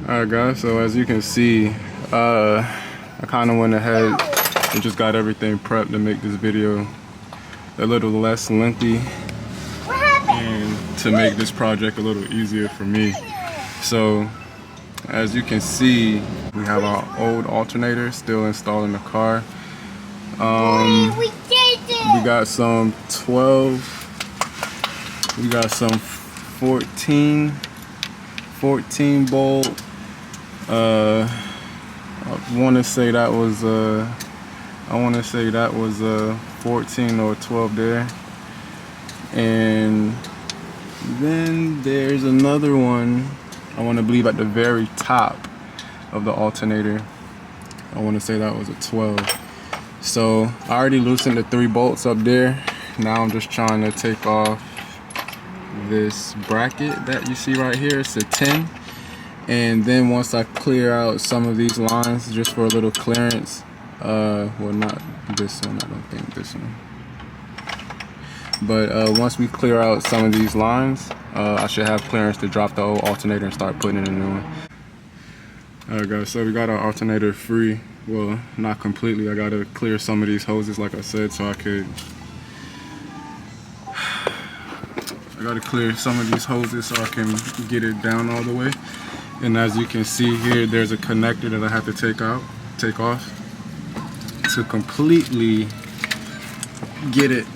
Alright guys, so as you can see, I kind of went ahead and just got everything prepped to make this video a little less lengthy and to make this project a little easier for me. So as you can see, we have our old alternator still installed in the car. We got some 12, we got some 14 bolt. I want to say that was 14 or 12 there. And then there's another one, I want to believe at the very top of the alternator. I want to say that was a 12. So I already loosened the 3 bolts up there. Now I'm just trying to take off this bracket that you see right here. It's a 10. And then once I clear out some of these lines just for a little clearance, well, not this one, I don't think this one, but once we clear out some of these lines, I should have clearance to drop the old alternator and start putting in a new one. Alright guys, so we got our alternator free. Well, not completely. I gotta clear some of these hoses like I said, so I gotta clear some of these hoses so I can get it down all the way. And as you can see here, there's a connector that I have to take off to completely get it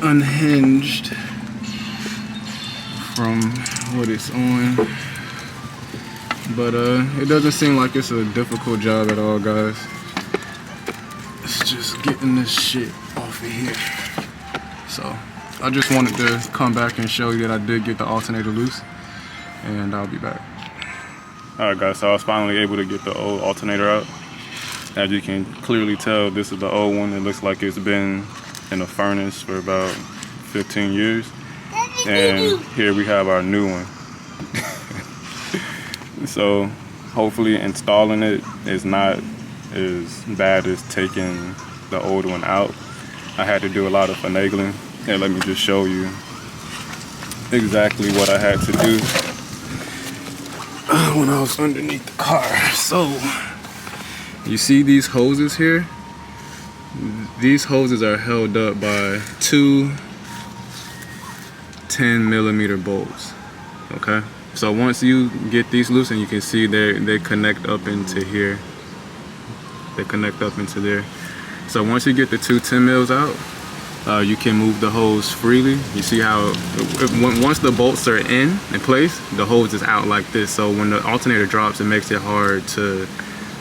unhinged from what it's on. But it doesn't seem like it's a difficult job at all, guys. It's just getting this shit off of here. So I just wanted to come back and show you that I did get the alternator loose, and I'll be back. Alright guys, so I was finally able to get the old alternator out. As you can clearly tell, this is the old one. It looks like it's been in a furnace for about 15 years. And here we have our new one. So hopefully installing it is not as bad as taking the old one out. I had to do a lot of finagling. And let me just show you exactly what I had to do when I was underneath the car. So you see these hoses here? These hoses are held up by 2 10mm bolts. Okay, so once you get these loose, and you can see they connect up into here. They connect up into there. So once you get the 2 10mm out, you can move the hose freely. You see how once the bolts are in place, the hose is out like this. So when the alternator drops, it makes it hard to,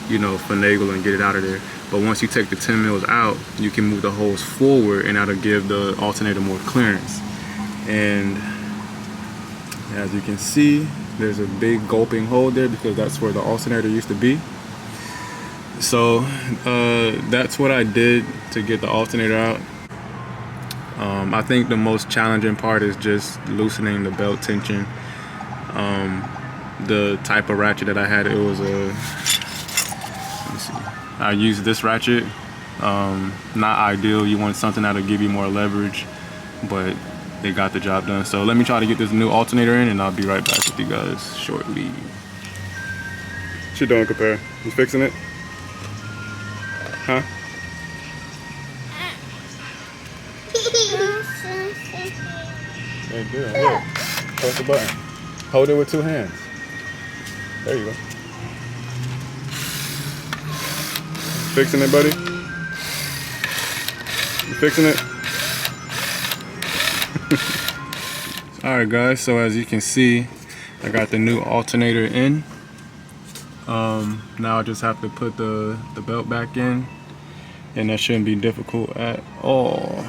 you know, finagle and get it out of there. But once you take the 10mm out, you can move the hose forward, and that'll give the alternator more clearance. And as you can see, there's a big gulping hole there because that's where the alternator used to be. So that's what I did to get the alternator out. I think the most challenging part is just loosening the belt tension. The type of ratchet that I had, it was a, let me see, I used this ratchet. Not ideal. You want something that'll give you more leverage, but they got the job done. So let me try to get this new alternator in, and I'll be right back with you guys shortly. What you doing, Compare? You fixing it? Huh? Hey, good. Look. Press the button. Hold it with 2 hands. There you go. Fixing it, buddy? You fixing it? Alright guys, so as you can see, I got the new alternator in. Now I just have to put the belt back in, and that shouldn't be difficult at all.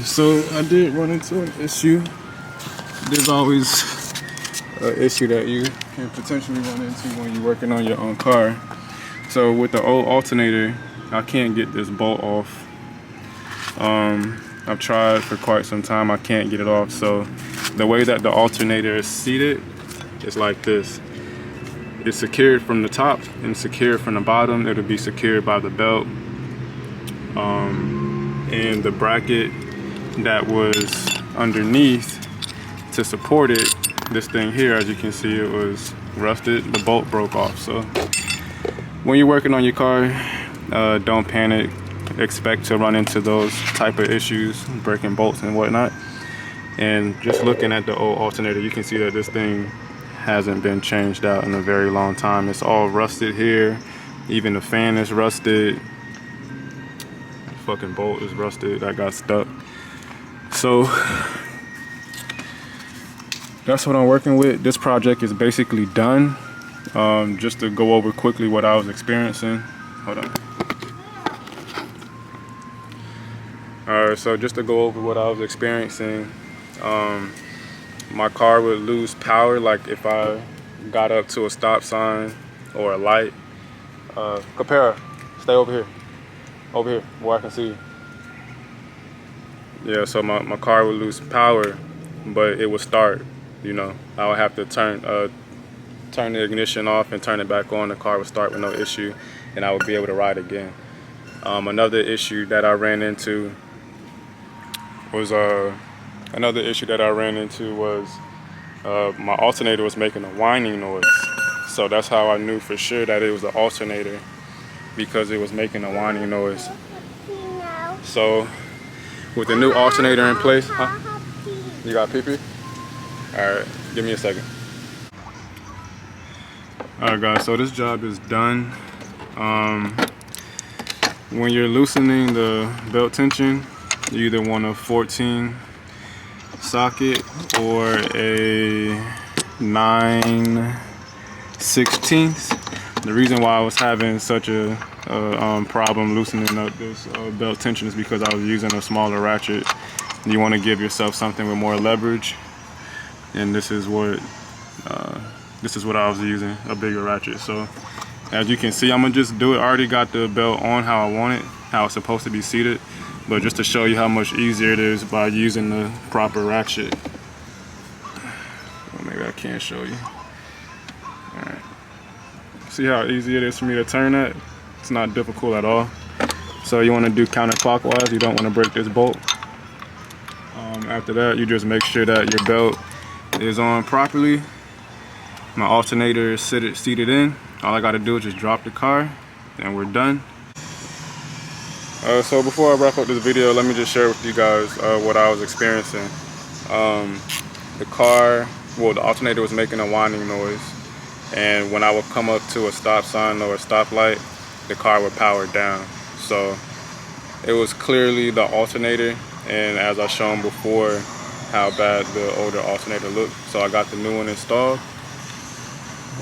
So I did run into an issue. There's always an issue that you can potentially run into when you're working on your own car. So with the old alternator, I can't get this bolt off. I've tried for quite some time, I can't get it off. So the way that the alternator is seated is like this. It's secured from the top and secured from the bottom. It'll be secured by the belt. And the bracket that was underneath to support it this thing here, as you can see, it was rusted. The bolt broke off. So when you're working on your car, don't panic. Expect to run into those type of issues, breaking bolts and whatnot. And just looking at the old alternator, you can see that this thing hasn't been changed out in a very long time. It's all rusted here. Even the fan is rusted. The fucking bolt is rusted. I got stuck. So that's what I'm working with. This project is basically done. Just to go over quickly what I was experiencing. Hold on. Alright, so just to go over what I was experiencing, my car would lose power, like if I got up to a stop sign or a light. Capera, stay over here where I can see you. Yeah, so my car would lose power, but it would start. You know, I would have to turn the ignition off and turn it back on. The car would start with no issue, and I would be able to ride again. Another issue that I ran into was my alternator was making a whining noise. So that's how I knew for sure that it was the alternator, because it was making a whining noise. So with the new alternator in place, you got pee-pee? Alright, give me a second. Alright guys, so this job is done. When you're loosening the belt tension, you either want a 14 socket or a 9/16. The reason why I was having such a problem loosening up this belt tension is because I was using a smaller ratchet. You want to give yourself something with more leverage, and this is what I was using, a bigger ratchet. So as you can see, I'm gonna just do it. I already got the belt on how I want it, how it's supposed to be seated. But just to show you how much easier it is by using the proper ratchet. Well, maybe I can't show you. Alright. See how easy it is for me to turn that? It's not difficult at all. So you want to do counterclockwise. You don't want to break this bolt. After that, you just make sure that your belt is on properly. My alternator is seated in. All I got to do is just drop the car and we're done. So before I wrap up this video, let me just share with you guys what I was experiencing. The alternator was making a whining noise, and when I would come up to a stop sign or a stoplight, the car would power down. So it was clearly the alternator, and as I shown before how bad the older alternator looked. So I got the new one installed,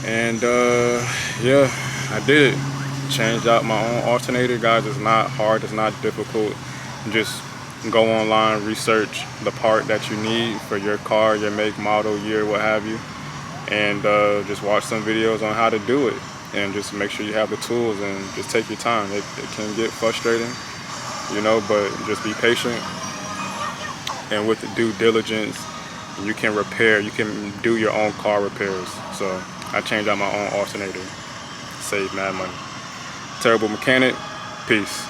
and yeah, I did it. Changed out my own alternator, guys. It's not hard, it's not difficult. Just go online, research the part that you need for your car, your make, model, year, what have you, and just watch some videos on how to do it, and just make sure you have the tools and just take your time. It can get frustrating, you know, but just be patient, and with the due diligence, you can do your own car repairs. So I changed out my own alternator, save mad money. Terrible mechanic, peace.